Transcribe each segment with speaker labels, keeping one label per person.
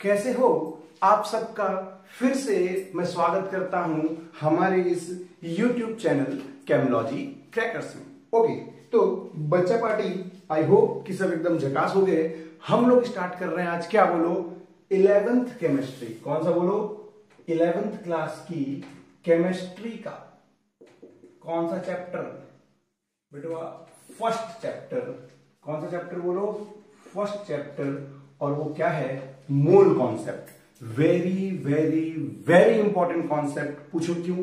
Speaker 1: कैसे हो आप सबका। फिर से मैं स्वागत करता हूं हमारे इस YouTube चैनल केमिलॉजी क्रैकर्स में। ओके, तो बच्चा पार्टी आई होप कि सब एकदम झकास हो गए। हम लोग स्टार्ट कर रहे हैं आज, क्या बोलो, 11th केमिस्ट्री। कौन सा बोलो? 11th क्लास की केमिस्ट्री का कौन सा चैप्टर बेटवा? First chapter. कौन सा चैप्टर बोलो? First chapter. और वो क्या है? Mole concept. Very very very important concept. पूछो क्यों?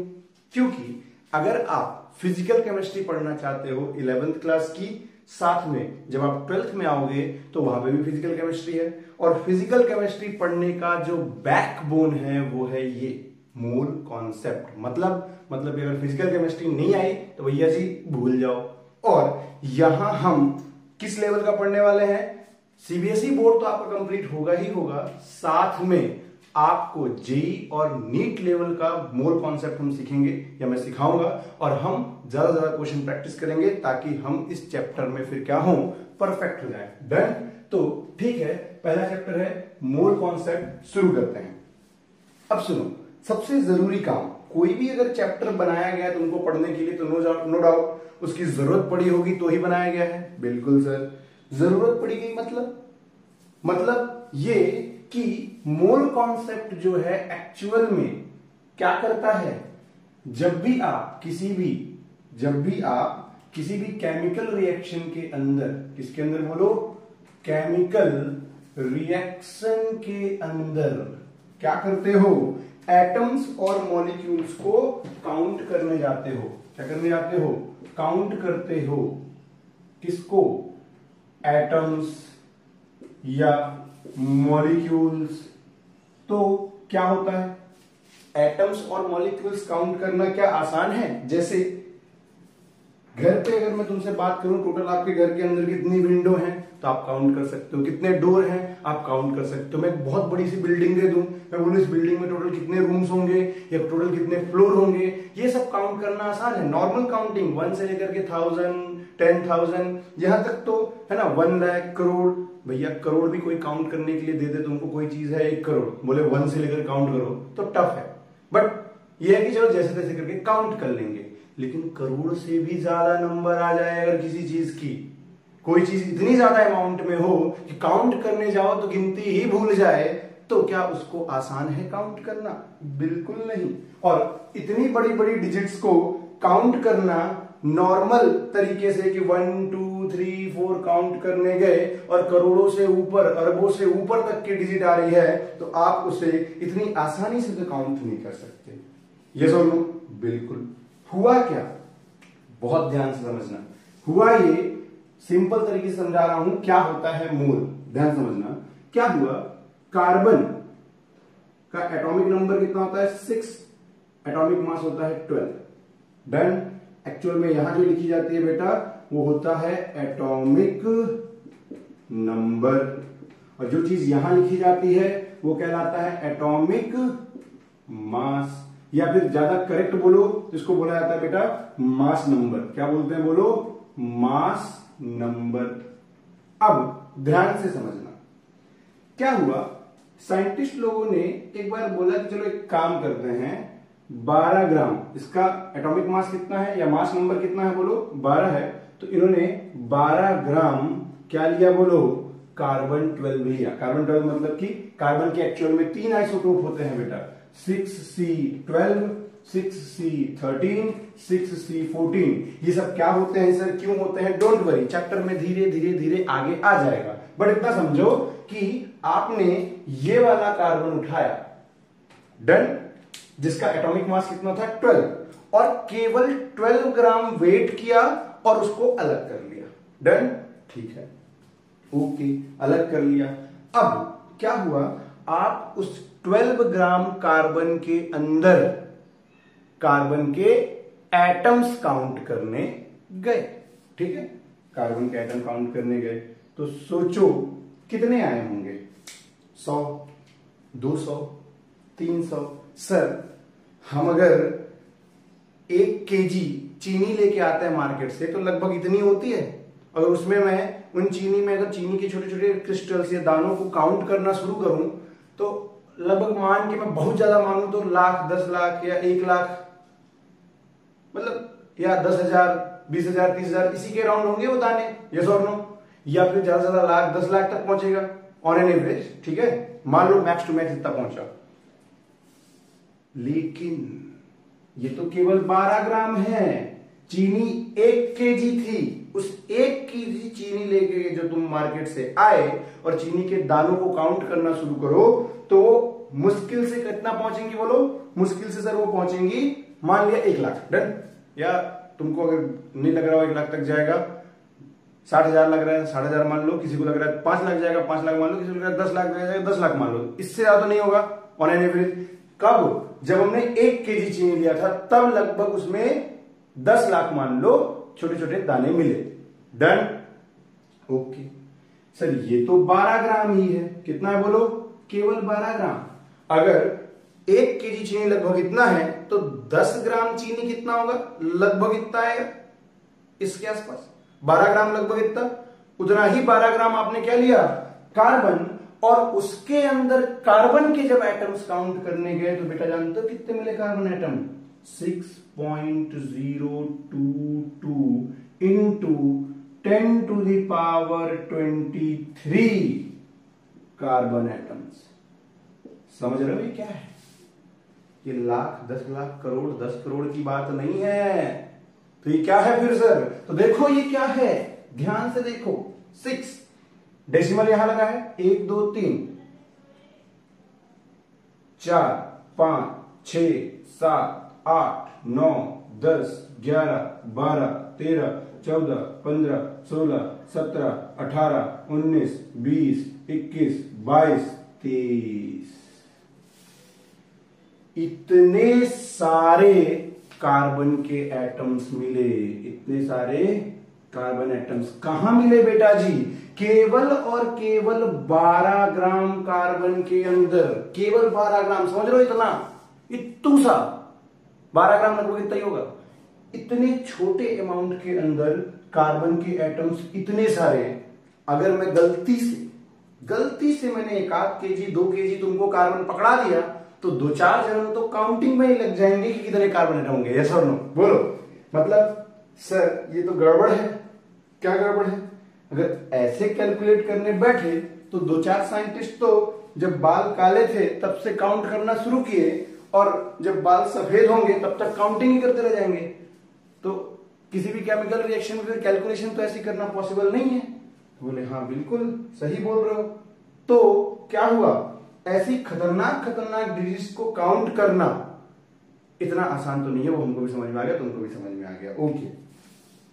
Speaker 1: क्योंकि अगर आप फिजिकल केमिस्ट्री पढ़ना चाहते हो 11th क्लास की, साथ में जब आप 12th में आओगे तो वहां पे भी फिजिकल केमिस्ट्री है। और फिजिकल केमिस्ट्री पढ़ने का जो बैकबोन है वो है ये मोल कॉन्सेप्ट। मतलब अगर फिजिकल केमिस्ट्री नहीं आई तो भैया जी भूल जाओ। और यहां हम किस लेवल का पढ़ने वाले हैं? सीबीएसई बोर्ड तो आपका कंप्लीट होगा ही होगा, साथ में आपको जेई और नीट लेवल का मोल कॉन्सेप्ट हम सीखेंगे या मैं सिखाऊंगा। और हम ज्यादा से ज्यादा क्वेश्चन प्रैक्टिस करेंगे ताकि हम इस चैप्टर में फिर क्या हो, परफेक्ट हो जाए। डन? तो ठीक है, पहला चैप्टर है मोल कॉन्सेप्ट। शुरू करते हैं। अब सुनो, सबसे जरूरी काम, कोई भी अगर चैप्टर बनाया गया है तुमको पढ़ने के लिए तो नो डाउट उसकी जरूरत पड़ी होगी तो ही बनाया गया है। बिल्कुल सर, जरूरत पड़ी गई मतलब ये कि मोल कॉन्सेप्ट जो है एक्चुअल में क्या करता है। जब भी आप किसी भी केमिकल रिएक्शन के अंदर, किसके अंदर बोलो? केमिकल रिएक्शन के अंदर क्या करते हो? एटम्स और मॉलिक्यूल्स को काउंट करने जाते हो। क्या करने जाते हो? काउंट करते हो। किसको? एटम्स या मॉलिक्यूल्स। तो क्या होता है? एटम्स और मॉलिक्यूल्स काउंट करना क्या आसान है? जैसे घर पे अगर मैं तुमसे बात करूं, टोटल आपके घर के अंदर कितनी विंडो हैं तो आप काउंट कर सकते हो, कितने डोर हैं आप काउंट कर सकते हो। मैं एक बहुत बड़ी सी बिल्डिंग दे दूं, मैं बोलूं इस बिल्डिंग में टोटल कितने रूम्स होंगे या टोटल कितने फ्लोर होंगे, ये सब काउंट करना आसान है। नॉर्मल काउंटिंग 1 से लेकर के 1000, 10,000, यहां तक तो है ना 1 लाख, करोड़। भैया करोड़ भी कोई काउंट करने के लिए दे दे तुमको, कोई चीज है 1 करोड़, बोले 1 से लेकर काउंट करो तो टफ है। बट ये है कि चलो जैसे तैसे करके काउंट कर लेंगे। लेकिन करोड़ से भी ज्यादा नंबर आ जाए अगर किसी चीज की, कोई चीज इतनी ज्यादा अमाउंट में हो कि काउंट करने जाओ तो गिनती ही भूल जाए, तो क्या उसको आसान है काउंट करना? बिल्कुल नहीं। और इतनी बड़ी बड़ी डिजिट्स को काउंट करना नॉर्मल तरीके से कि 1 2 3 4 काउंट करने गए और करोड़ों से ऊपर, अरबों से ऊपर तक की डिजिट आ रही है तो आप उसे इतनी आसानी से तो काउंट नहीं कर सकते। यस और नो? बिल्कुल। हुआ क्या? बहुत ध्यान से समझना। हुआ ये, सिंपल तरीके से समझा रहा हूं क्या होता है मोल, ध्यान समझना। क्या हुआ? कार्बन का एटॉमिक नंबर कितना होता है? 6, एटॉमिक मास होता है 12। डन? एक्चुअल में यहां जो लिखी जाती है बेटा वो होता है एटॉमिक नंबर, और जो चीज यहां लिखी जाती है वो कहलाता है एटॉमिक मास, या फिर ज्यादा करेक्ट बोलो जिसको बोला जाता है बेटा मास नंबर। क्या बोलते हैं बोलो? Mass number. अब ध्यान से समझना क्या हुआ। साइंटिस्ट लोगों ने एक बार बोला कि चलो एक काम करते हैं, 12 ग्राम, इसका एटॉमिक मास कितना है या मास नंबर कितना है बोलो? 12 है। तो इन्होंने 12 ग्राम क्या लिया बोलो? कार्बन 12 लिया। कार्बन 12 मतलब कि कार्बन के एक्चुअल में 3 आइसोटोप होते हैं बेटा, 6C12, 6C13, 6C14। ये सब क्या होते हैं सर, क्यों होते हैं? डोंट वरी, चैप्टर में धीरे धीरे धीरे आगे आ जाएगा। बट इतना समझो कि आपने ये वाला कार्बन उठाया, डन, जिसका एटॉमिक मास कितना था? 12, और केवल 12 ग्राम वेट किया और उसको अलग कर लिया। डन? ठीक है, ओके, अलग कर लिया। अब क्या हुआ? आप उस 12 ग्राम कार्बन के अंदर कार्बन के एटम्स काउंट करने गए। ठीक है, कार्बन के एटम काउंट करने गए तो सोचो कितने आए होंगे? 100, 200, 300। सर हम अगर 1 केजी चीनी लेके आते हैं मार्केट से तो लगभग इतनी होती है। अगर उसमें मैं उन चीनी में अगर चीनी के छोटे छोटे क्रिस्टल्स या दानों को काउंट करना शुरू करूं तो लगभग मान के मैं बहुत ज्यादा मानूं तो लाख, 10 लाख या 1 लाख, मतलब या 10,000, 20,000, 30,000 इसी के राउंड होंगे वो दाने, यस और नो, या फिर ज्यादा से ज्यादा लाख, 10 लाख तक पहुंचेगा ऑन एन एवरेज, ठीक है, मान लो मैक्स टू मैक्स इतना पहुंचा। लेकिन ये तो केवल 12 ग्राम है, चीनी 1 केजी थी, उस 1 केजी चीनी लेके जो तुम मार्केट से आए और चीनी के दानों को काउंट करना शुरू करो तो मुश्किल से कितना पहुंचेंगी बोलो? मुश्किल से सर वो पहुंचेंगी मान लिया 1 लाख, डन, या तुमको अगर नहीं लग रहा हो 1 लाख तक जाएगा, 60,000 लग रहा है 60,000 मान लो, किसी को लग रहा है 5 लाख जाएगा 5 लाख मान लो, किसी को लग रहा है 10 लाख जाएगा 10 लाख मान लो, इससे ज्यादा तो नहीं होगा ऑन एन एवरेज। कब? जब हमने 1 केजी चीनी लिया था तब लगभग उसमें 10 लाख मान लो छोटे छोटे दाने मिले, डन, ओके। सर ये तो 12 ग्राम ही है, कितना है बोलो? केवल 12 ग्राम। अगर 1 केजी चीनी लगभग इतना है तो 10 ग्राम चीनी कितना होगा? लगभग इतना आएगा, इसके आसपास 12 ग्राम लगभग इतना, उतना ही 12 ग्राम आपने क्या लिया? कार्बन, और उसके अंदर कार्बन के जब एटम्स काउंट करने गए तो बेटा जानते हो कितने मिले carbon atom? 6.022 into 10⁻23 carbon atoms. समझ रहे हो ये क्या है? ये लाख, 10 लाख, करोड़, 10 करोड़ की बात नहीं है। तो ये क्या है फिर सर? तो देखो ये क्या है, ध्यान से देखो, 6 डेसिमल यहां लगा है, 1 2 3 4 5 6 7 8 9 10 11 12 13 14 15 16 17 18 19 20 21 22 23 इतने सारे कार्बन के एटम्स मिले। इतने सारे कार्बन एटम्स कहां मिले बेटा जी? केवल और केवल 12 ग्राम कार्बन के अंदर, केवल 12 ग्राम। समझ रहे हो? इतू सा 12 ग्राम लगभग इतना ही होगा। इतने छोटे अमाउंट के अंदर कार्बन के एटम्स इतने सारे, अगर मैं गलती से मैंने 1 केजी 2 केजी तुमको कार्बन पकड़ा दिया तो 2-4 जन तो काउंटिंग में ही लग जाएंगे कि कितने कार्बन एटम होंगे, यस और नो? बोलो। मतलब सर ये तो गड़बड़ है। क्या गड़बड़ है? अगर ऐसे कैलकुलेट करने बैठे तो 2-4 साइंटिस्ट तो जब बाल काले थे तब से काउंट करना शुरू किए, और जब बाल सफेद होंगे तब तक काउंटिंग ही करते रह जाएंगे। तो किसी भी केमिकल रिएक्शन में कैलकुलेशन तो ऐसी करना पॉसिबल नहीं है। बोले हाँ बिल्कुल सही बोल रहे हो। तो क्या हुआ, ऐसी खतरनाक डिजीज को काउंट करना इतना आसान तो नहीं है। वो हमको भी समझ में आ गया, तुमको भी समझ में आ गया, ओके।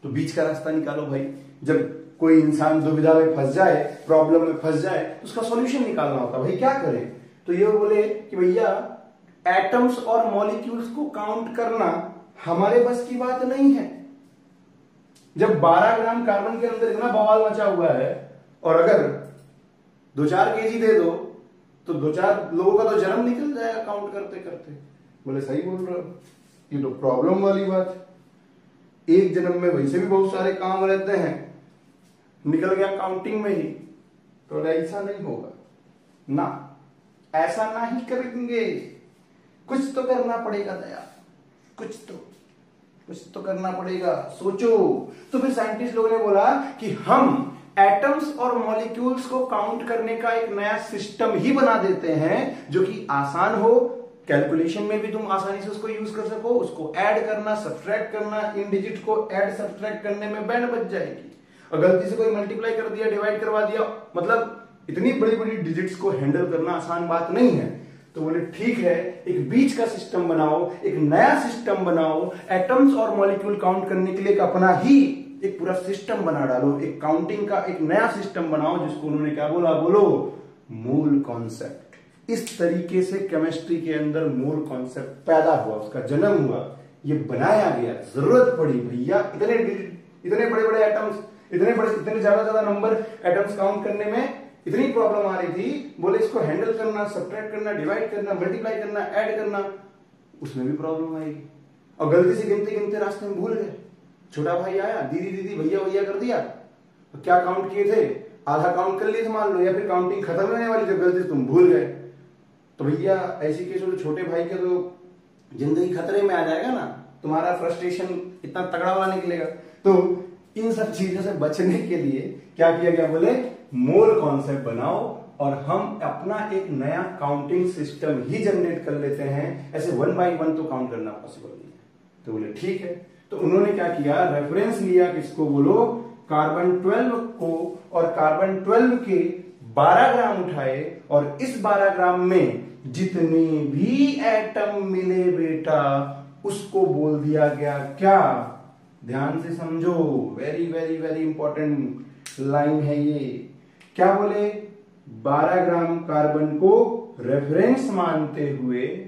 Speaker 1: तो बीच का रास्ता निकालो भाई। जब कोई इंसान दुविधा में फंस जाए, प्रॉब्लम में फंस जाए, तो उसका सॉल्यूशन निकालना होता है। भाई क्या करें? तो ये बोले कि भैया एटम्स और मॉलिक्यूल्स को काउंट करना हमारे बस की बात नहीं है। जब 12 ग्राम कार्बन के अंदर इतना बवाल मचा हुआ है, और अगर 2-4 केजी दे दो तो 2-4 लोगों का तो जन्म निकल जाएगा काउंट करते करते। बोले सही बोल रहे हो, ये तो प्रॉब्लम वाली बात है। एक जन्म में वैसे भी बहुत सारे काम रहते हैं, निकल गया काउंटिंग में ही, तो ऐसा नहीं होगा ना, ऐसा ना ही करेंगे। कुछ तो करना पड़ेगा दया, कुछ तो करना पड़ेगा। सोचो। तो फिर साइंटिस्ट लोगों ने बोला कि हम एटम्स और मॉलिक्यूल्स को काउंट करने का एक नया सिस्टम ही बना देते हैं जो कि आसान हो, कैलकुलेशन में भी तुम आसानी से उसको यूज कर सको, उसको ऐड करना, सब्ट्रैक्ट करना, इन डिजिट को ऐड सब्ट्रैक्ट करने में बैंड बच जाएगी। और गलती से कोई मल्टीप्लाई कर दिया, डिवाइड करवा दिया, मतलब इतनी बड़ी बड़ी डिजिट्स को हैंडल करना आसान बात नहीं है। तो बोले ठीक है, एक बीच का सिस्टम बनाओ, एक नया सिस्टम बनाओ, एटम्स और मॉलिक्यूल काउंट करने के लिए एक अपना ही एक पूरा सिस्टम बना डालो, एक काउंटिंग का एक नया सिस्टम बनाओ, जिसको उन्होंने क्या बोला? बोलो, मूल कॉन्सेप्ट। इस तरीके से केमिस्ट्री के अंदर मूल कॉन्सेप्ट पैदा हुआ, उसका जन्म हुआ, ये बनाया गया। जरूरत पड़ी भैया इतने बड़े बड़े एटम्स, इतने ज्यादा नंबर एटम्स काउंट करने में इतनी प्रॉब्लम आ रही थी। बोले इसको हैंडल करना, सब्ट्रैक्ट करना, डिवाइड करना, मल्टीप्लाई करना, ऐड करना, उसमें भी प्रॉब्लम आएगी। और गलती से गिनते गिनते रास्ते में भूल गए, छोटा भाई आया, दीदी दीदी, भैया भैया कर दिया, तो क्या काउंट किए थे? आधा काउंट कर लिए थे मान लो, या फिर काउंटिंग खत्म होने वाली थी, गलती से तुम भूल गए, तो भैया ऐसी केस में तो छोटे भाई के तो जिंदगी खतरे में आ जाएगा ना, तुम्हारा फ्रस्ट्रेशन इतना तगड़ा वाला निकलेगा। तो इन सब चीजों से बचने के लिए क्या किया गया, बोले मोल कॉन्सेप्ट बनाओ और हम अपना एक नया काउंटिंग सिस्टम ही जनरेट कर लेते हैं, ऐसे 1 by 1 तो काउंट करना पॉसिबल नहीं है। तो बोले ठीक है। तो उन्होंने क्या किया, रेफरेंस लिया किसको, बोलो कार्बन 12 को, और कार्बन 12 के 12 ग्राम उठाए और इस 12 ग्राम में जितने भी एटम मिले बेटा उसको बोल दिया गया क्या, ध्यान से समझो, very very very important line है ये। क्या बोले, 12 ग्राम कार्बन को रेफरेंस मानते हुए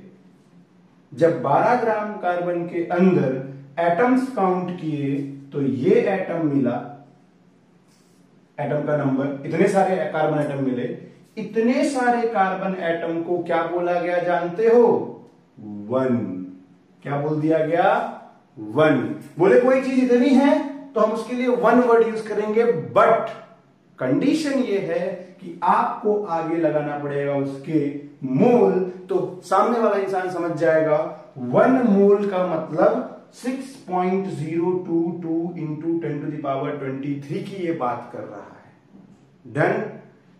Speaker 1: जब 12 ग्राम कार्बन के अंदर एटम्स काउंट किए तो ये एटम मिला, एटम का नंबर, इतने सारे कार्बन एटम मिले, इतने सारे कार्बन एटम को क्या बोला गया जानते हो, 1। क्या बोल दिया गया, 1। बोले कोई चीज इतनी है तो हम उसके लिए 1 वर्ड यूज करेंगे, बट कंडीशन ये है कि आपको आगे लगाना पड़ेगा उसके मोल, तो सामने वाला इंसान समझ जाएगा 1 मोल का मतलब 6.022 इंटू 10⁻23 की ये बात कर रहा है। डन।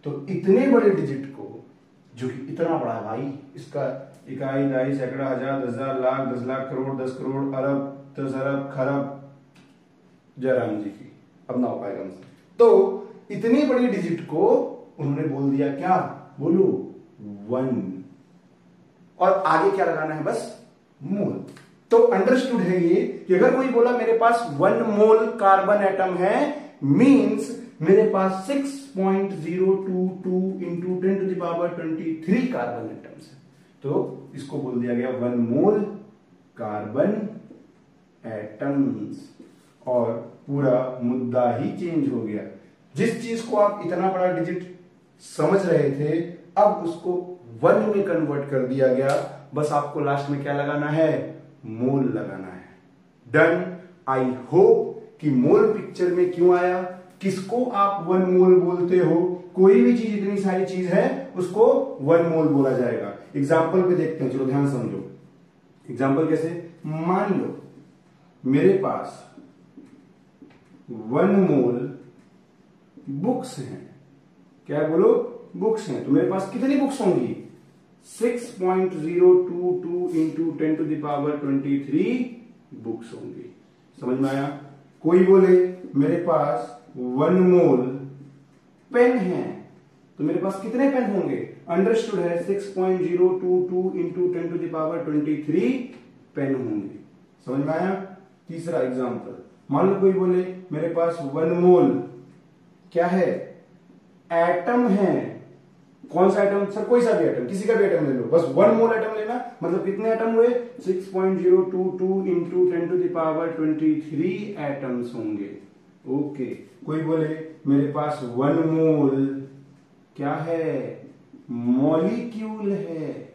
Speaker 1: तो इतने बड़े डिजिट को, जो कि इतना बड़ा है भाई, इसका इकाई, दहाई, सैकड़ा, हजार, 10,000, लाख, 10 लाख, करोड़, 10 करोड़, अरब, 10 अरब, खरब, जयराम जी की अब ना हो पाएगा हमसे। तो इतनी बड़ी डिजिट को उन्होंने बोल दिया क्या, बोलो 1, और आगे क्या लगाना है, बस मोल। तो अंडरस्टूड है ये कि अगर कोई बोला मेरे पास 1 मोल कार्बन एटम है, मींस मेरे पास 6.022 इंटू 10⁻23 कार्बन एटम्स है, तो इसको बोल दिया गया 1 मोल कार्बन एटम्स, और पूरा मुद्दा ही चेंज हो गया। जिस चीज को आप इतना बड़ा डिजिट समझ रहे थे, अब उसको 1 में कन्वर्ट कर दिया गया, बस आपको लास्ट में क्या लगाना है, मोल लगाना है। डन। आई होप कि मोल पिक्चर में क्यों आया, किसको आप 1 मोल बोलते हो, कोई भी चीज, इतनी सारी चीज है उसको 1 मोल बोला जाएगा। एग्जाम्पल पे देखते हैं, चलो ध्यान समझो। एग्जाम्पल कैसे, मान लो मेरे पास 1 मोल बुक्स हैं, क्या बोलो, बुक्स हैं, तो मेरे पास कितनी बुक्स होंगी, 6.022 इंटू 10⁻23 बुक्स होंगी। समझ में आया। कोई बोले मेरे पास 1 मोल पेन है, तो मेरे पास कितने पेन होंगे, अंडरस्टूड है, 6.022 इंटू 10⁻23 पेन होंगे। समझ में आया। तीसरा एग्जांपल, मान लो कोई बोले मेरे पास 1 मोल क्या है, एटम है। कौन सा एटम, सर कोई सा भी एटम, किसी का भी एटम ले लो, बस 1 मोल एटम लेना, मतलब कितने एटम हुए, 6.022 इंटू 10⁻23 एटम्स होंगे। ओके। कोई बोले मेरे पास 1 मोल क्या है, मॉलिक्यूल है,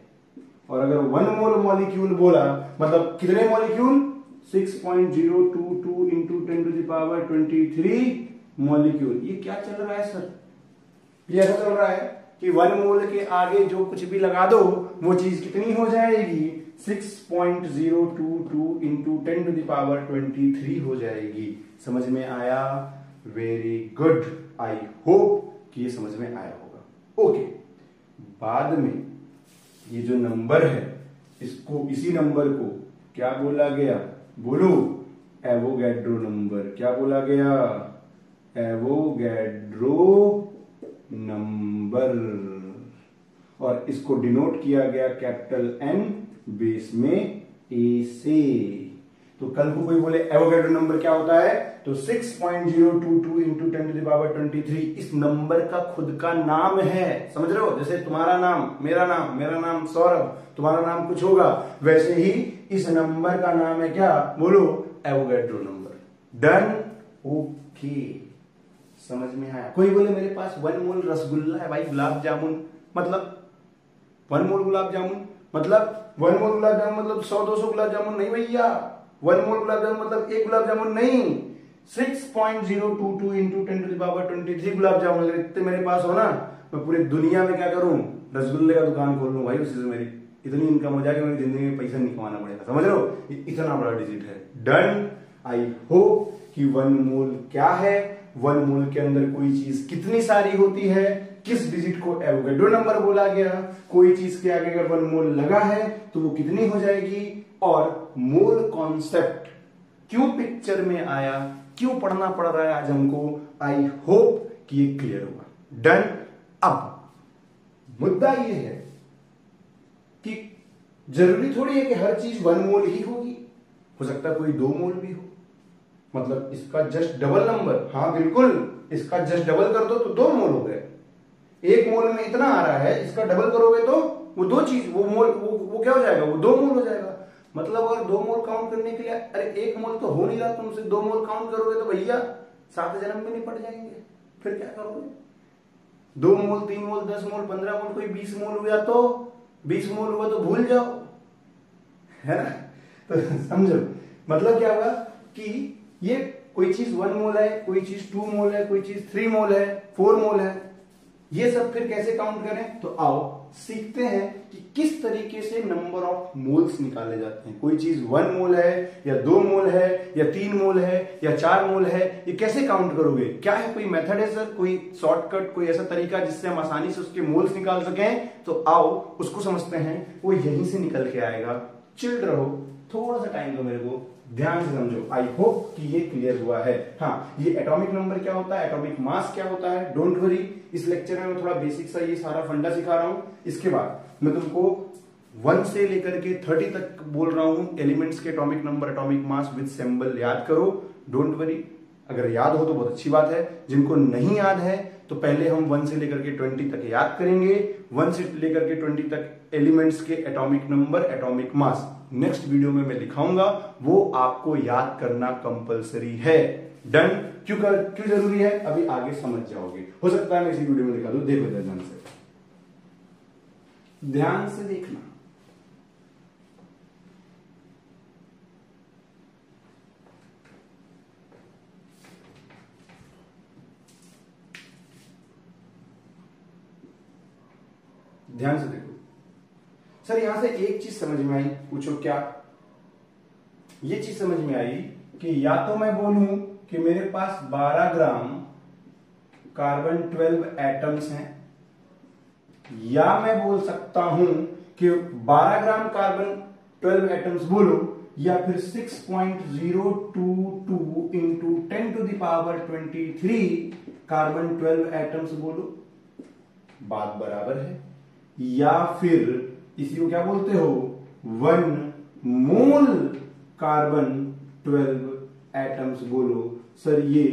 Speaker 1: और अगर 1 मोल मॉलिक्यूल बोला मतलब कितने मॉलिक्यूल, 6.022 इंटू 10⁻23 मॉलिक्यूल। ये क्या चल रहा है सर, ये ऐसा चल रहा है कि 1 मोल के आगे जो कुछ भी लगा दो वो चीज कितनी हो जाएगी, 6.022 इंटू 10⁻23 हो जाएगी। समझ में आया, वेरी गुड। आई होप कि ये समझ में आया होगा। ओके। बाद में ये जो नंबर है, इसको, इसी नंबर को क्या बोला गया, बोलो एवोगैड्रो नंबर। क्या बोला गया, एवोगैड्रो नंबर, और इसको डिनोट किया गया कैपिटल एन, बेस में ए से। तो कल को कोई बोले एवोगैड्रो नंबर क्या होता है, तो 6.022 इंटू 10⁻23 इस नंबर का खुद का नाम है। समझ रहे हो, जैसे तुम्हारा नाम, मेरा नाम सौरभ, तुम्हारा नाम कुछ होगा, वैसे ही इस नंबर का नाम है क्या, बोलो एवोगैड्रो नंबर। डन। ओके, समझ में आया। कोई बोले मेरे पास 1 मोल रसगुल्ला है भाई, गुलाब जामुन, मतलब 1 मोल गुलाब जामुन मतलब 1 मोल गुलाब जामुन मतलब 100-200 गुलाब जामुन नहीं भैया, 1 मोल गुलाब जामुन मतलब 1 गुलाब जामुन नहीं, 6.022 इंटू 10⁻23 गुलाब जामुन। अगर इतने मेरे पास हो ना, मैं पूरी दुनिया में क्या करूं, रसगुल्ले का दुकान खोल लूं भाई, उसी से मेरी इतनी इनकम हो जाएगी, मेरी जिंदगी में पैसा नहीं कमाना पड़ेगा। समझ रहे हो, इतना बड़ा डिजिट है। डन। आई होप कि वन मोल क्या है, वन मोल के अंदर कोई चीज कितनी सारी होती है, किस डिजिट को एवोगैड्रो नंबर बोला गया, कोई चीज के आगे अगर वन मोल लगा है तो वो कितनी हो जाएगी, और मोल कॉन्सेप्ट क्यों पिक्चर में आया, क्यों पढ़ना पड़ रहा है आज हमको। आई होप कि ये क्लियर हुआ। डन। अब मुद्दा ये है कि जरूरी थोड़ी है कि हर चीज वन मोल ही होगी, हो सकता है कोई 2 मोल भी हो, मतलब इसका जस्ट डबल नंबर। हाँ बिल्कुल, इसका जस्ट डबल कर दो तो 2 मोल हो गए। 1 मोल में इतना आ रहा है, इसका डबल करोगे तो वो 2 चीज, वो मोल वो क्या हो जाएगा, वो 2 मोल हो जाएगा। मतलब अगर 2 मोल काउंट करने के लिए, अरे 1 मोल तो हो नहीं रहा, तुमसे 2 मोल काउंट करोगे तो भैया 7 जन्म में निपट जाएंगे। फिर क्या करोगे, 2 मोल 3 मोल 10 मोल 15 मोल, कोई 20 मोल हुआ तो 20 मोल हुआ तो भूल जाओ, है ना। तो समझो मतलब क्या हुआ कि ये कोई चीज 1 मोल है, कोई चीज 2 मोल है, कोई चीज 3 मोल है, 4 मोल है, ये सब फिर कैसे काउंट करें। तो आओ सीखते हैं कि किस तरीके से नंबर ऑफ मोल्स निकाले जाते हैं। कोई चीज 1 मोल है या 2 मोल है या 3 मोल है या 4 मोल है, ये कैसे काउंट करोगे, क्या है कोई मेथड है सर, कोई शॉर्टकट, कोई ऐसा तरीका जिससे हम आसानी से उसके मोल्स निकाल सकें। तो आओ उसको समझते हैं, वो यहीं से निकल के आएगा। चिल रहो, थोड़ा सा टाइम दो मेरे को, ध्यान से समझो। आई होप कि ये क्लियर हुआ है। हाँ, ये एटॉमिक नंबर क्या होता है, एटॉमिक मास क्या होता है, डोंट वरी, इस लेक्चर में मैं थोड़ा बेसिक सा ये सारा फंडा सिखा रहा हूं। इसके बाद मैं तुमको 1 से लेकर के 30 तक बोल रहा हूं, एलिमेंट्स के atomic number, atomic mass with symbol याद करो। डोंट वरी, अगर याद हो तो बहुत अच्छी बात है, जिनको नहीं याद है तो पहले हम 1 से लेकर के 20 तक याद करेंगे। 1 से लेकर के 20 तक एलिमेंट्स के atomic number, atomic mass next video में मैं दिखाऊंगा, वो आपको याद करना कंपलसरी है। डन। क्यों जरूरी है, अभी आगे समझ जाओगे। हो सकता है मैं इसी वीडियो में दिखा दूं, देखो ध्यान से देखना। ध्यान से देखो सर, यहां से एक चीज समझ में आई, पूछो क्या। ये चीज समझ में आई कि या तो मैं बोलूं कि मेरे पास 12 ग्राम कार्बन 12 एटम्स हैं, या मैं बोल सकता हूं कि 12 ग्राम कार्बन 12 एटम्स बोलो, या फिर 6.022 into 10 to the power 23 carbon 12 atoms बोलो, बात बराबर है। या फिर इसी को क्या बोलते हो, 1 मोल कार्बन 12 एटम्स बोलो। सर ये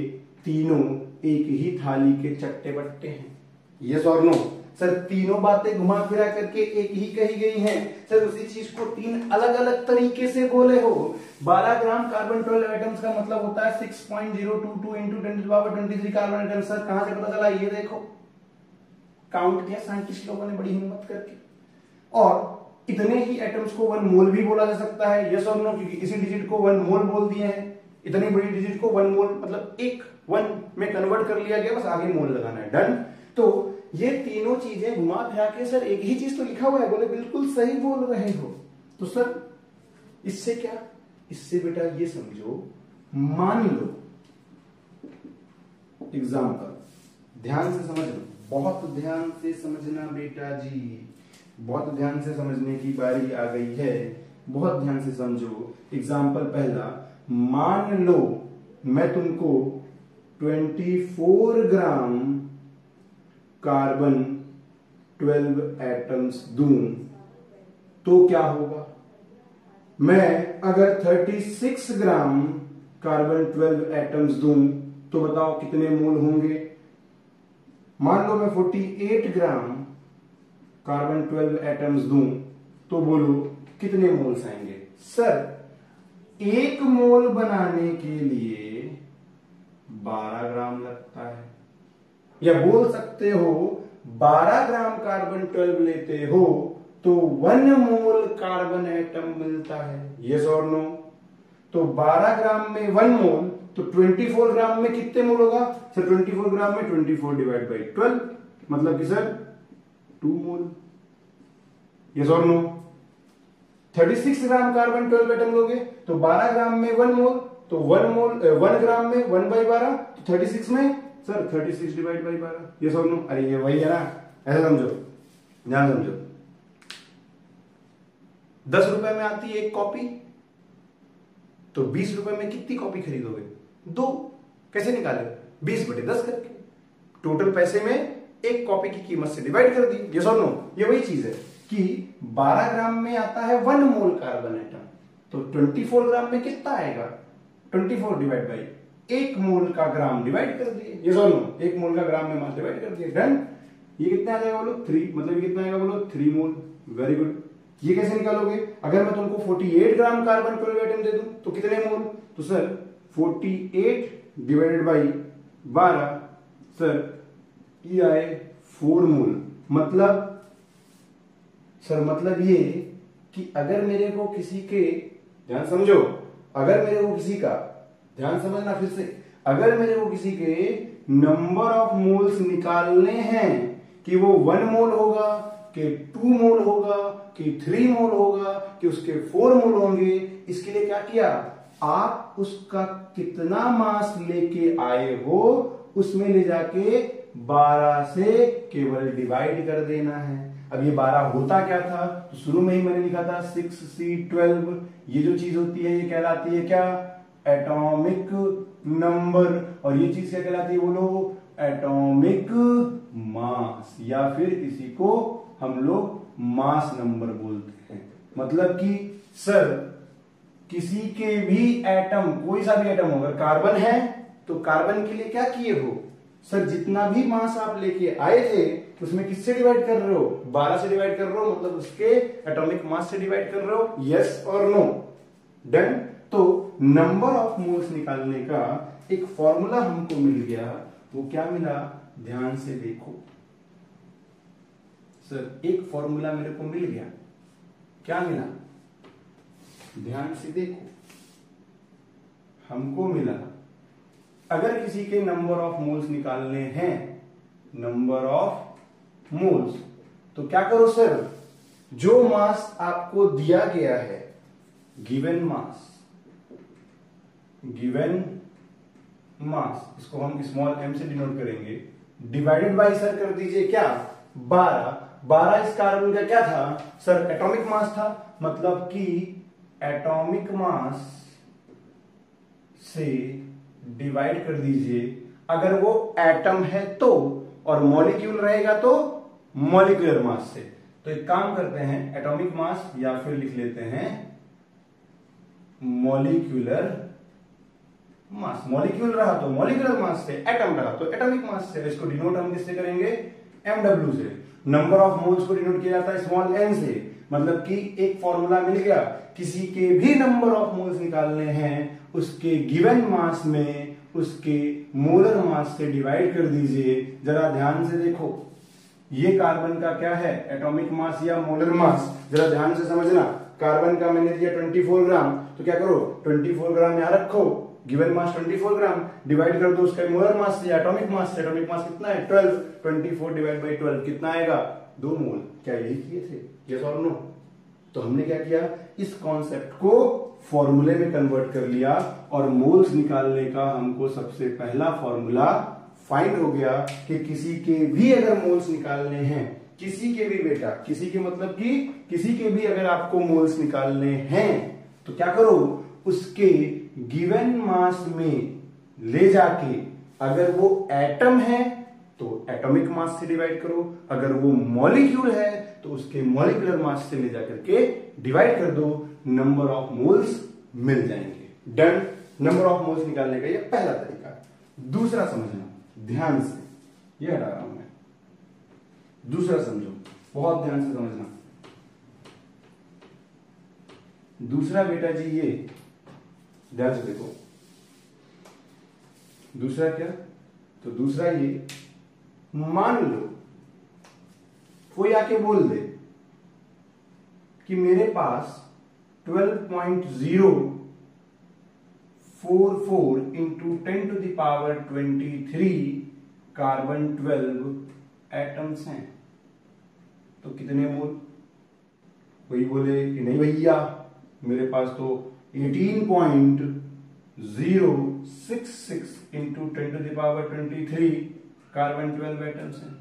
Speaker 1: तीनों एक ही थाली के चट्टे बट्टे हैं, यस और नो। सर तीनों बातें घुमा फिरा करके एक ही कही गई हैं। सर उसी चीज को 3 अलग अलग तरीके से बोले हो। 12 ग्राम कार्बन 12 एटम्स का मतलब होता है 6.022 into 10 to the power 23 carbon atoms. Sir कहां से पता चला, ये देखो काउंट किया साइंटिस्ट लोगों ने बड़ी हिम्मत करके। और इतने ही एटम्स को 1 मोल भी बोला जा सकता है, यस और नो, क्योंकि इसी डिजिट को 1 मोल बोल दिए हैं। इतनी बड़ी डिजिट को 1 मोल मतलब एक 1 में कन्वर्ट कर लिया गया, बस आगे मोल लगाना है। डन। तो ये तीनों चीजें घुमा फिरा के सर एक ही चीज तो लिखा हुआ है, बोले बिल्कुल सही बोल रहे हो। तो सर इससे क्या, इससे बेटा ये समझो, मान लो एग्जाम्पल, ध्यान से समझ लो, बहुत ध्यान से समझना बेटा जी, बहुत ध्यान से समझने की बारी आ गई है, बहुत ध्यान से समझो। एग्जाम्पल पहला, मान लो मैं तुमको 24 ग्राम कार्बन 12 एटम्स दूं तो क्या होगा। मैं अगर 36 ग्राम कार्बन 12 एटम्स दूं तो बताओ कितने मोल होंगे। मान लो मैं 48 ग्राम कार्बन 12 एटम्स दूं तो बोलो कितने मोल्स आएंगे। सर 1 मोल बनाने के लिए 12 ग्राम लगता है, या बोल सकते हो 12 ग्राम कार्बन 12 लेते हो तो 1 मोल कार्बन एटम मिलता है, यस और नो। तो 12 ग्राम में 1 मोल, तो 24 ग्राम में कितने मोल होगा। सर 24 ग्राम में 24 डिवाइड बाई 12 मतलब कि सर 2 मोल। यस और नो? 36 ग्राम कार्बन 12 एटम लोगे तो 12 ग्राम में 1 मोल, तो 1 ग्राम में 1/12, तो 36 में सर 36 डिवाइड बाई 12, यस और नो? अरे ये वही है ना, ऐसा समझो, ध्यान समझो। 10 रुपए में आती है एक कॉपी, तो 20 रुपए में कितनी कॉपी खरीदोगे? 2। कैसे निकाले? 20/10 करके टोटल पैसे में एक कॉपी की कीमत से डिवाइड कर दी, यस और नो? ये वही चीज है कि 12 ग्राम में आता है 1 मोल कार्बन एटम, तो 24 ग्राम में कितना आएगा? 24 डिवाइड बाई 1 मोल का ग्राम डिवाइड कर दिए, यस और नो? 1 मोल का ग्राम में मास डिवाइड कर दिए, डन। ये कितना आ जाएगा बोलो? 3, मतलब ये कितना आएगा बोलो? 3 मोल। Very good. ये कैसे निकालोगे? अगर मैं तुमको 48 ग्राम कार्बन 12 एटम दे दूं तो कितने मोल? तो सर 48 डिवाइडेड बाई 12, सर ये आए 4 मोल। मतलब सर मतलब ये कि अगर मेरे को किसी के, ध्यान समझो, अगर मेरे को किसी का, ध्यान समझना फिर से, अगर मेरे को किसी के नंबर ऑफ मोल्स निकालने हैं कि वो 1 मोल होगा कि 2 मोल होगा कि 3 मोल होगा कि उसके 4 मोल होंगे, इसके लिए क्या किया? आप उसका कितना मास लेके आए हो उसमें ले जाके 12 से केवल डिवाइड कर देना है। अब ये 12 होता क्या था? तो शुरू में ही मैंने लिखा था 6C12। ये जो चीज होती है ये कहलाती है क्या? Atomic number. और ये चीज क्या कहलाती है बोलो? एटॉमिक मास, या फिर इसी को हम लोग मास नंबर बोलते हैं। मतलब कि सर किसी के भी एटम, कोई सा भी एटम हो, अगर कार्बन है तो कार्बन के लिए क्या किए हो? सर जितना भी मास आप लेके आए थे उसमें किससे डिवाइड कर रहे हो? 12 से डिवाइड कर रहे हो, मतलब उसके एटॉमिक मास से डिवाइड कर रहे हो, यस और नो? डन। तो नंबर ऑफ मोल्स निकालने का एक फॉर्मूला हमको मिल गया। वो क्या मिला? ध्यान से देखो सर, एक फॉर्मूला मेरे को मिल गया। क्या मिला? ध्यान से देखो, हमको मिला अगर किसी के नंबर ऑफ मोल्स निकालने हैं, नंबर ऑफ मोल्स, तो क्या करो सर, जो मास आपको दिया गया है, गिवन मास, गिवन मास, इसको हम स्मॉल m से डिनोट करेंगे, डिवाइडेड बाय सर कर दीजिए क्या? 12 इस कार्बन का क्या था सर? एटॉमिक मास था। मतलब कि एटॉमिक मास से डिवाइड कर दीजिए, अगर वो एटम है तो, और मॉलिक्यूल रहेगा तो मॉलिक्यूलर मास से। तो एक काम करते हैं, एटॉमिक मास या फिर लिख लेते हैं मॉलिक्यूलर मास। मॉलिक्यूल रहा तो मॉलिक्यूलर मास से, एटम रहा तो एटॉमिक मास से। इसको डिनोट हम किससे करेंगे? MW से। नंबर ऑफ मोल्स को डिनोट किया जाता है स्मॉल n से। मतलब कि एक फॉर्मूला मिल गया, किसी के भी नंबर ऑफ मोल्स निकालने हैं, उसके गिवन मास में उसके मोलर मास से डिवाइड कर दीजिए। जरा ध्यान से देखो, ये कार्बन का क्या है? एटॉमिक मास या मोलर मास। जरा ध्यान से समझना, कार्बन का मैंने दिया 24 ग्राम, तो क्या करो, 24 ग्राम यहां रखो, गिवन मास 24 ग्राम, डिवाइड कर दो उसका मोलर मास से, एटॉमिक मास से। एटॉमिक मास कितना है? 12। 24 डिवाइड बाई 12 कितना आएगा? 2 मोल। क्या यही किए थे? यस और नो? तो हमने क्या किया, इस कॉन्सेप्ट को फॉर्मूले में कन्वर्ट कर लिया, और मोल्स निकालने का हमको सबसे पहला फॉर्मूला फाइंड हो गया कि किसी के भी अगर मोल्स निकालने हैं, किसी के भी बेटा, किसी के मतलब कि किसी के भी अगर आपको मोल्स निकालने हैं, तो क्या करो, उसके गिवन मास में ले जाके, अगर वो एटम है तो एटॉमिक मास से डिवाइड करो, अगर वो मॉलिक्यूल है तो उसके मॉलिक्यूलर मास से ले जाकर के डिवाइड कर दो, नंबर ऑफ मोल्स मिल जाएंगे। डन। नंबर ऑफ मोल्स निकालने का ये पहला तरीका। दूसरा समझना ध्यान से, ये हटा रहा हूं मैं, दूसरा समझो, बहुत ध्यान से समझना। दूसरा बेटा जी ये ध्यान से देखो, दूसरा क्या? तो दूसरा ये, मान लो कोई आके बोल दे कि मेरे पास 12.044 इंटू 10⁻23 कार्बन 12 एटम्स हैं, तो कितने मोल? कोई बोले कि नहीं भैया मेरे पास तो 18.066 इंटू 10⁻23 कार्बन 12 एटम्स हैं,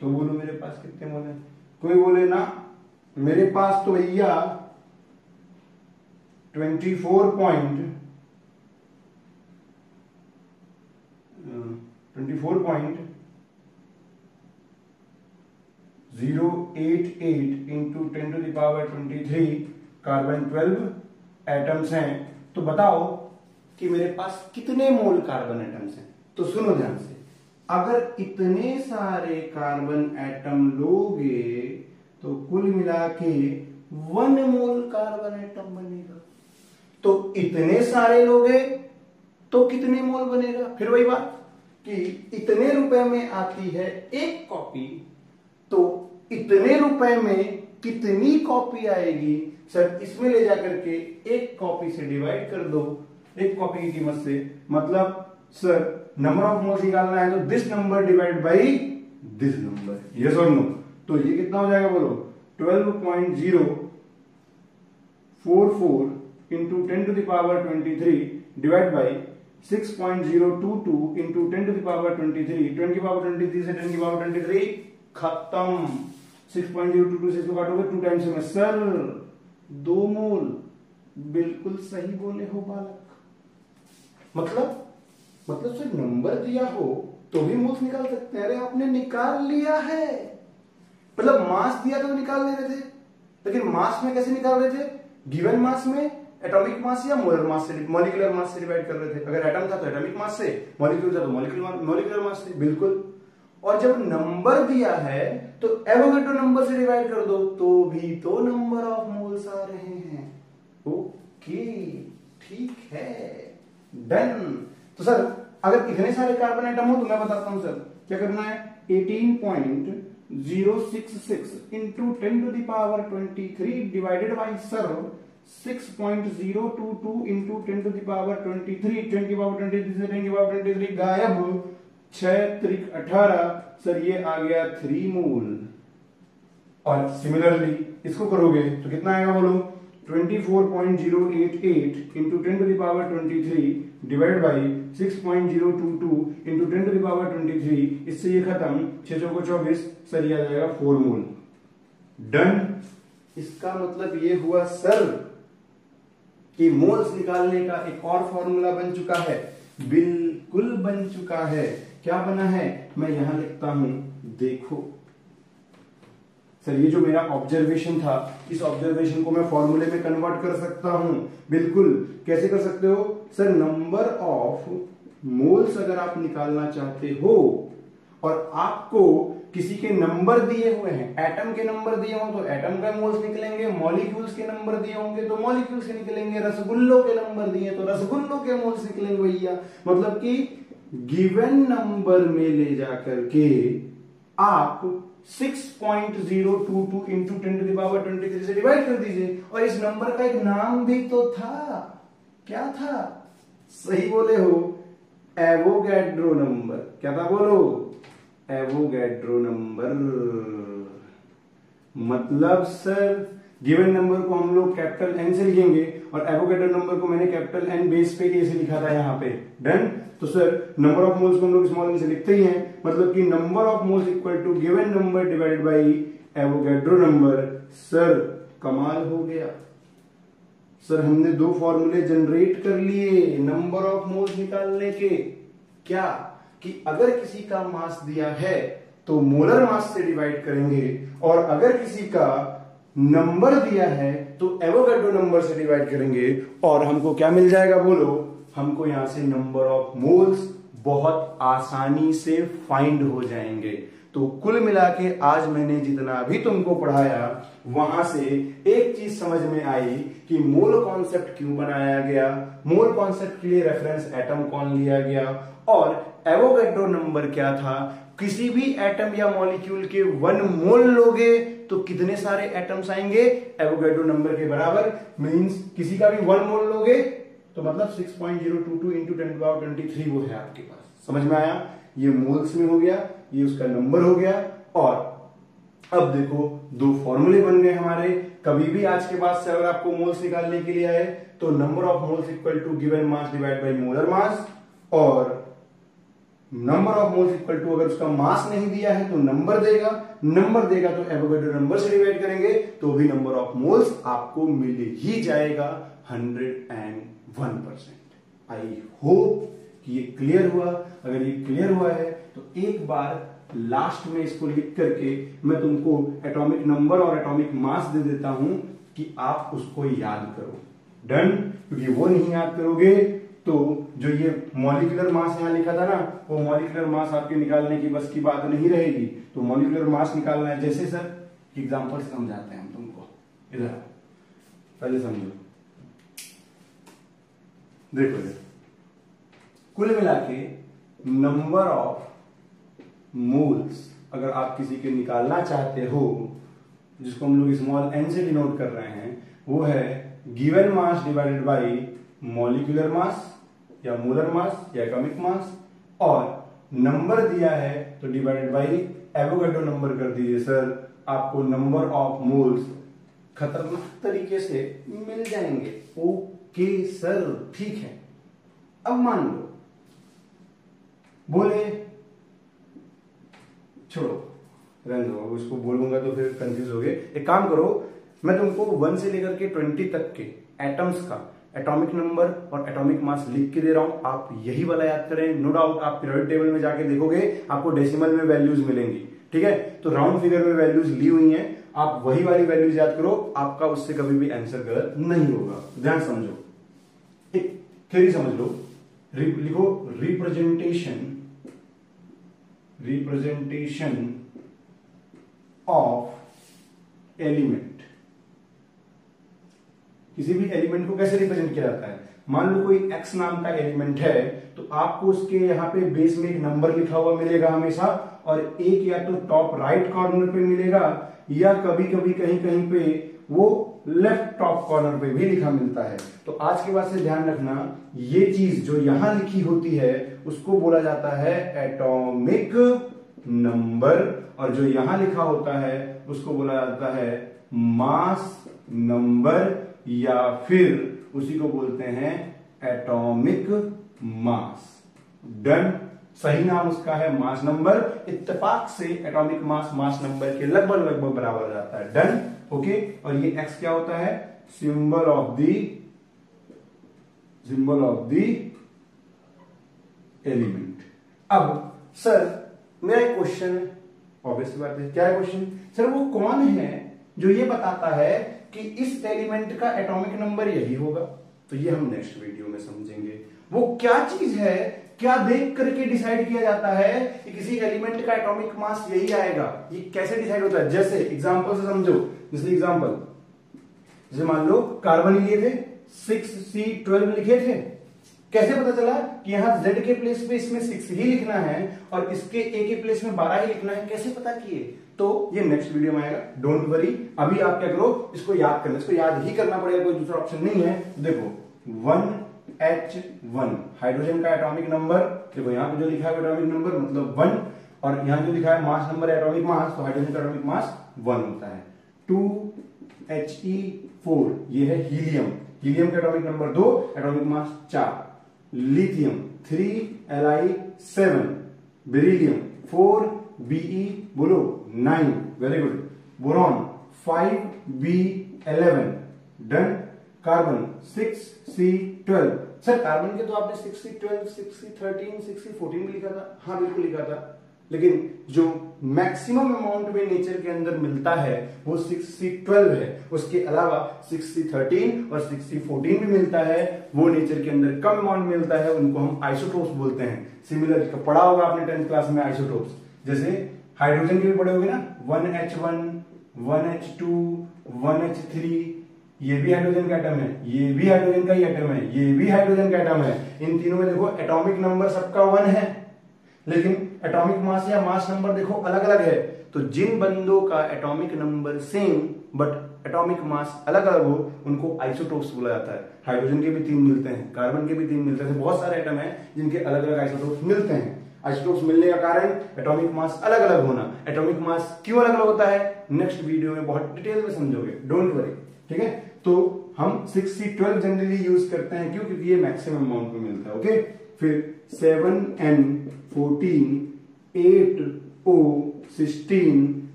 Speaker 1: तो बोलो मेरे पास कितने मोल हैं। कोई बोले ना मेरे पास तो भैया 24.088 इंटू 10⁻23 कार्बन 12 एटम्स हैं, तो बताओ कि मेरे पास कितने मोल कार्बन एटम्स हैं। तो सुनो ध्यान से, अगर इतने सारे कार्बन एटम लोगे तो कुल मिला के 1 मोल कार्बन एटम बनेगा। तो इतने सारे लोगे तो कितने मोल बनेगा। फिर वही बात कि इतने रुपए में आती है एक कॉपी, तो इतने रुपए में कितनी कॉपी आएगी। सर इसमें ले जाकर के एक कॉपी से डिवाइड कर दो, एक कॉपी की कीमत से, मतलब सर नंबर ऑफ मोल्स निकालना है तो this number divide by this number, yes और नो। तो ये कितना हो जाएगा बोलो, 12.044 इंटू 10⁻23 डिवाइड बाई 6.022 इंटू 10⁻23, 10⁻23 से 10⁻23 खत्म। 6.022 से इसको काटोगे 2 टाइम्स में, सर 2 मोल। बिल्कुल सही बोले हो बालक। मतलब सर नंबर दिया हो तो भी मोल्स निकाल सकते हैं। अरे आपने निकाल लिया है, मतलब मास दिया तो निकाल ले रहे थे, लेकिन मास में कैसे निकाल रहे थे, गिवन मास में एटॉमिक मास या मोलर मास से, मॉलिक्यूलर मास से डिवाइड कर रहे थे। अगर एटम था तो एटॉमिक मास से, मॉलिक्यूल था तो मॉलिक्यूलर मास से, बिल्कुल। और जब नंबर दिया है तो एवोगैड्रो नंबर से डिवाइड कर दो, तो भी तो नंबर ऑफ मोल्स आ रहे हैं। ओके ठीक है, डन। तो सर अगर इतने सारे कार्बन आइटम हो तो मैं बताता हूं सर क्या करना है। 18.066 into 10⁻23 divided by sir 6.022 into 10⁻23, 10⁻23 से 10⁻23 गायब, 6 त्रिक 18, सर ये आ गया 3 मोल। और सिमिलरली इसको करोगे तो कितना आएगा बोलो, 24.088 इंटू 10⁻23 डिवाइड बाई 6.022 इंटू 10⁻23, इससे ये खत्म, 6 चौको 24, सर ये आ जाएगा 4 मोल। डन। इसका मतलब ये हुआ सर कि मोल्स निकालने का एक और फॉर्मूला बन चुका है, बिल्कुल बन चुका है। क्या बना है, मैं यहां लिखता हूं, देखो सर ये जो मेरा ऑब्जर्वेशन था, इस ऑब्जर्वेशन को मैं फॉर्मूले में कन्वर्ट कर सकता हूं। बिल्कुल, कैसे कर सकते हो सर, नंबर ऑफ मोल्स अगर आप निकालना चाहते हो और आपको किसी के नंबर दिए हुए हैं, एटम के नंबर दिए हो तो एटम का मोल्स निकलेंगे, मॉलिक्यूल्स के नंबर दिए होंगे तो मॉलिक्यूल्स के निकलेंगे, रसगुल्लों के नंबर दिए तो रसगुल्लों के मोल्स निकलेंगे भैया। मतलब कि गिवन नंबर में ले जाकर के आप 6.022 इंटू 10⁻23 से डिवाइड कर दीजिए। और इस नंबर का एक नाम भी तो था, क्या था, सही बोले हो, एवोगैड्रो नंबर। क्या था बोलो, एवोगैड्रो नंबर। मतलब सर गिवन नंबर को हम लोग कैपिटल एन से लिखेंगे और एवोगैड्रो नंबर को मैंने कैपिटल एन बेस पे ए से लिखा था यहाँ पे। डन। तो सर नंबर ऑफ मोल्स को हम लोग स्मॉल एन से लिखते ही हैं, मतलब कि number of moles equal to given number divided by Avogadro number. Sir कमाल हो गया सर, हमने 2 फॉर्मूले जनरेट कर लिए नंबर ऑफ मोल्स निकालने के। क्या कि अगर किसी का मास दिया है तो मोलर मास से डिवाइड करेंगे, और अगर किसी का नंबर दिया है तो एवोगैड्रो नंबर से डिवाइड करेंगे, और हमको क्या मिल जाएगा बोलो, हमको यहां से नंबर ऑफ मोल्स बहुत आसानी से फाइंड हो जाएंगे। तो कुल मिला के आज मैंने जितना भी तुमको पढ़ाया वहां से एक चीज समझ में आई कि मोल कॉन्सेप्ट क्यों बनाया गया, मोल कॉन्सेप्ट के लिए रेफरेंस एटम कौन लिया गया, और एवोगैड्रो नंबर क्या था। किसी भी एटम या मॉलिक्यूल के 1 मोल लोगे तो कितने सारे एटम्स आएंगे, एवोगैड्रो नंबर के बराबर। मींस किसी का भी 1 मोल लोगे तो मतलब 6.022 इंटू 10⁻23 वो है आपके पास। समझ में आया, ये मोल्स में हो गया, ये उसका नंबर हो गया, और अब देखो दो फॉर्मूले बन गए हमारे। कभी भी आज के बाद से अगर आपको मोल्स निकालने के लिए आए तो number of moles equal to given mass divide by molar mass, और number of moles equal to अगर उसका मास नहीं दिया है तो नंबर देगा, नंबर देगा तो एवोगाड्रो नंबर से डिवाइड करेंगे तो भी नंबर ऑफ मोल्स आपको मिल ही जाएगा 101%। आई होप कि ये क्लियर हुआ। अगर ये क्लियर हुआ है तो एक बार लास्ट में इसको लिख करके मैं तुमको एटॉमिक नंबर और एटॉमिक मास दे देता हूं कि आप उसको याद करो। डन? क्योंकि वो नहीं याद करोगे तो जो ये मॉलिक्यूलर मास यहां लिखा था ना, वो मॉलिक्यूलर मास आपके निकालने की बस की बात नहीं रहेगी। तो मॉलिक्यूलर मास निकालना है, जैसे सर एग्जांपल से समझाते हैं हम तुमको। इधर पहले समझो, देखो कुल मिला के नंबर ऑफ मोल्स अगर आप किसी के निकालना चाहते हो, जिसको हम लोग स्मॉल एन से डिनोट कर रहे हैं, वो है given mass divided by molecular mass या मोलर मास या एटॉमिक मास, और नंबर दिया है तो डिवाइडेड बाय एवोगाड्रो नंबर कर दीजिए। सर आपको नंबर ऑफ मोल्स खतरनाक तरीके से मिल जाएंगे। ओके सर, ठीक है। अब मान लो बोले, छोड़ो रहने दो, उसको बोलूंगा तो फिर कंफ्यूज हो गए। एक काम करो, मैं तुमको 1 से लेकर के 20 तक के एटम्स का एटॉमिक नंबर और एटॉमिक मास लिख के दे रहा हूं, आप यही वाला याद करें। नो डाउट आप पीरियोडिक टेबल में जाके देखोगे आपको डेसिमल में वैल्यूज मिलेंगी, ठीक है? तो राउंड फिगर में वैल्यूज ली हुई हैं, आप वही वाली वैल्यूज याद करो, आपका उससे कभी भी आंसर गलत नहीं होगा। ध्यान समझो, एक थ्योरी समझ लो। लिखो रिप्रेजेंटेशन ऑफ एलिमेंट। किसी भी एलिमेंट को कैसे रिप्रेजेंट किया जाता है? मान लो कोई x नाम का एलिमेंट है तो आपको उसके यहां पे बेस में एक नंबर लिखा हुआ मिलेगा हमेशा, और एक या तो टॉप राइट कॉर्नर पे मिलेगा या कभी कभी कहीं कहीं पे वो लेफ्ट टॉप कॉर्नर पे भी लिखा मिलता है। तो आज के बाद से ध्यान रखना, ये चीज जो यहां लिखी होती है उसको बोला जाता है एटॉमिक नंबर, और जो यहां लिखा होता है उसको बोला जाता है मास नंबर, या फिर उसी को बोलते हैं एटॉमिक मास। डन? सही नाम उसका है मास नंबर। इत्तेफाक से एटॉमिक मास मास नंबर के लगभग लगभग बराबर हो जाता है। डन? ओके। और ये x क्या होता है? Symbol of the element. अब सर मेरा एक क्वेश्चन, ऑब्वियस बात है, क्या है क्वेश्चन? सर वो कौन है जो ये बताता है कि इस एलिमेंट का एटॉमिक नंबर यही होगा? तो ये हम नेक्स्ट वीडियो में समझेंगे। वो क्या चीज है, क्या देख करके डिसाइड किया जाता है कि किसी एलिमेंट का एटॉमिक मास यही आएगा? ये कैसे डिसाइड होता है? जैसे एग्जांपल से समझो। जैसे एग्जांपल, जैसे मान लो कार्बन लिए थे, 6C12 लिखे थे। कैसे पता चला कि यहां Z के प्लेस पे इसमें 6 ही लिखना है और इसके A के प्लेस में 12 ही लिखना है? कैसे पता किए? तो ये नेक्स्ट वीडियो में आएगा, डोंट वरी। अभी आप क्या करो, इसको याद करना, इसको याद ही करना पड़ेगा, कोई दूसरा ऑप्शन नहीं है। देखो 1H1 हाइड्रोजन का एटॉमिक नंबर, देखो यहां पे जो लिखा है एटॉमिक नंबर मतलब 1, और यहां जो लिखा है मास नंबर एटॉमिक मास, तो हाइड्रोजन का एटॉमिक मास 1 होता है। 2He4 ये है हीलियम, हीलियम का atomic number 2, atomic mass 4। Lithium 3Li7, beryllium 4Be बोलो 9, very good. Boron 5B11, done. Carbon 6C12। Sir carbon के तो आपने 6C12, 6C13, 6C14 भी लिखा था। हाँ बिल्कुल लिखा था, लेकिन जो मैक्सिमम अमाउंट में नेचर के अंदर मिलता है वो 6C12 है। उसके अलावा 6C13 और 6C14 भी मिलता है, वो नेचर के अंदर कम अमाउंट मिलता है, उनको हम आइसोटोप्स बोलते हैं। सिमिलर पढ़ा होगा आपने 10th क्लास में आइसोटोप्स, जैसे हाइड्रोजन के भी पढ़े होगे ना, 1H1, 1H2, 1H3, ये भी हाइड्रोजन का एटम है, ये भी हाइड्रोजन का ही एटम है, ये भी हाइड्रोजन का एटम है। इन तीनों में देखो एटॉमिक नंबर सबका 1 है, लेकिन एटॉमिक मास या मास नंबर देखो अलग अलग है। तो जिन बंदों का atomic number same but atomic mass अलग अलग हो उनको आइसोटोप्स बोला जाता है। हाइड्रोजन के भी 3 मिलते हैं, कार्बन के भी 3 मिलते हैं, बहुत सारे एटम हैं जिनके अलग अलग आइसोटोप्स मिलते हैं। आइसोटोप्स मिलने का कारण एटॉमिक मास अलग अलग होना। एटॉमिक मास क्यों अलग अलग होता है? नेक्स्ट वीडियो में बहुत डिटेल में समझोगे, डोंट वरी, ठीक है। तो हम 6C12 जनरली यूज करते हैं, क्यों? क्योंकि ये मैक्सिमम अमाउंट में मिलता है, ओके। फिर 7N14, 8O 16,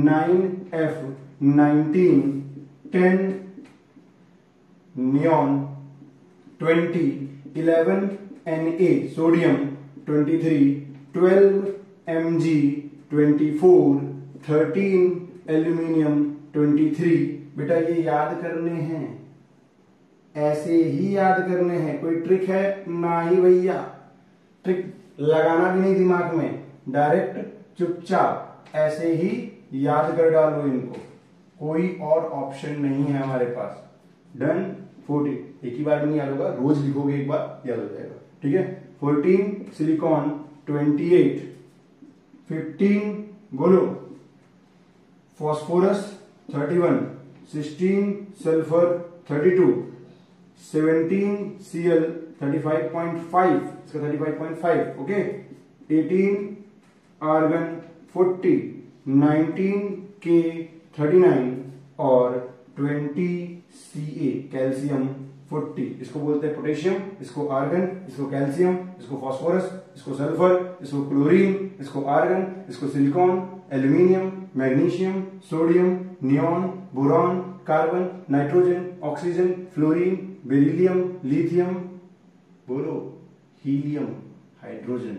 Speaker 1: 9F 19, 10 neon 20, 11Na sodium 23, 12Mg 24, 13 aluminium 23। बेटा ये याद करने हैं, ऐसे ही याद करने हैं, कोई ट्रिक है? ना ही भैया, ट्रिक लगाना भी नहीं दिमाग में, डायरेक्ट चुपचाप ऐसे ही याद कर डालो इनको, कोई और ऑप्शन नहीं है हमारे पास। डन। 14 एक ही बार में नहीं याद होगा, रोज लिखोगे एक बार याद हो जाएगा, ठीक है। 14 सिलिकॉन 28, 15 बोलो फास्फोरस 31, 16 सल्फर 32, 17 Cl 35.5, इसका 35.5, ओके। 18 आर्गन 40, 19 K 39 और 20 Ca कैल्शियम 40। इसको बोलते हैं पोटेशियम, इसको आर्गन, इसको कैल्शियम, इसको फास्फोरस, इसको सल्फर, इसको क्लोरीन, इसको आर्गन, इसको silicon, aluminium, magnesium, sodium, neon, boron, carbon, nitrogen, oxygen, fluorine, beryllium, lithium, बोलो हीलियम, हाइड्रोजन।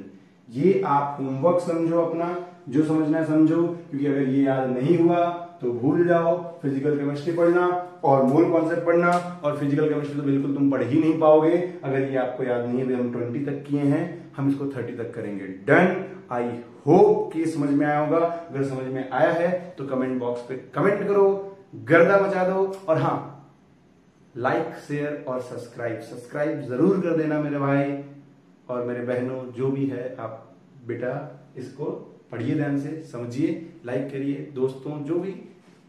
Speaker 1: ये आप होमवर्क समझो अपना, जो समझना है समझो, क्योंकि अगर ये याद नहीं हुआ तो भूल जाओ। फिजिकल केमिस्ट्री पढ़ना और मोल कॉन्सेप्ट पढ़ना, और फिजिकल केमिस्ट्री तो बिल्कुल तुम पढ़ ही नहीं पाओगे अगर ये आपको याद नहीं है। हम 20 तक किए हैं, हम इसको 30 तक करेंगे। डन। आई होप कि समझ में आया होगा। अगर समझ में आया है तो कमेंट बॉक्स पे कमेंट करो, गर्दा मचा दो, और हाँ लाइक शेयर और सब्सक्राइब जरूर कर देना मेरे भाई और मेरे बहनों, जो भी है आप बेटा इसको पढ़िए, ध्यान से समझिए, लाइक करिए, दोस्तों जो भी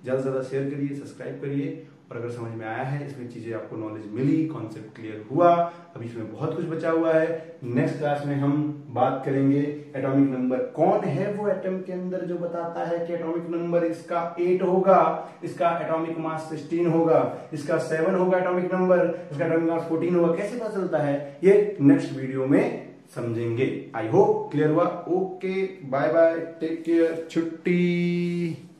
Speaker 1: ज्यादा से ज्यादा शेयर करिए, सब्सक्राइब करिए। और अगर समझ में आया है, इसमें चीजें आपको नॉलेज मिली, कॉन्सेप्ट क्लियर हुआ, अभी इसमें बहुत कुछ बचा हुआ है। नेक्स्ट क्लास में हम बात करेंगे एटॉमिक नंबर। कौन है वो एटम के अंदर जो बताता है कि एटॉमिक नंबर इसका 8 होगा, इसका एटॉमिक मास 16 होगा, इसका 7 होगा एटॉमिक नंबर, इसका एटॉमिक मास 14 होगा, कैसे पता चलता है? ये नेक्स्ट वीडियो में समझेंगे। आई होप क्लियर हुआ। Okay, bye bye, take care, छुट्टी।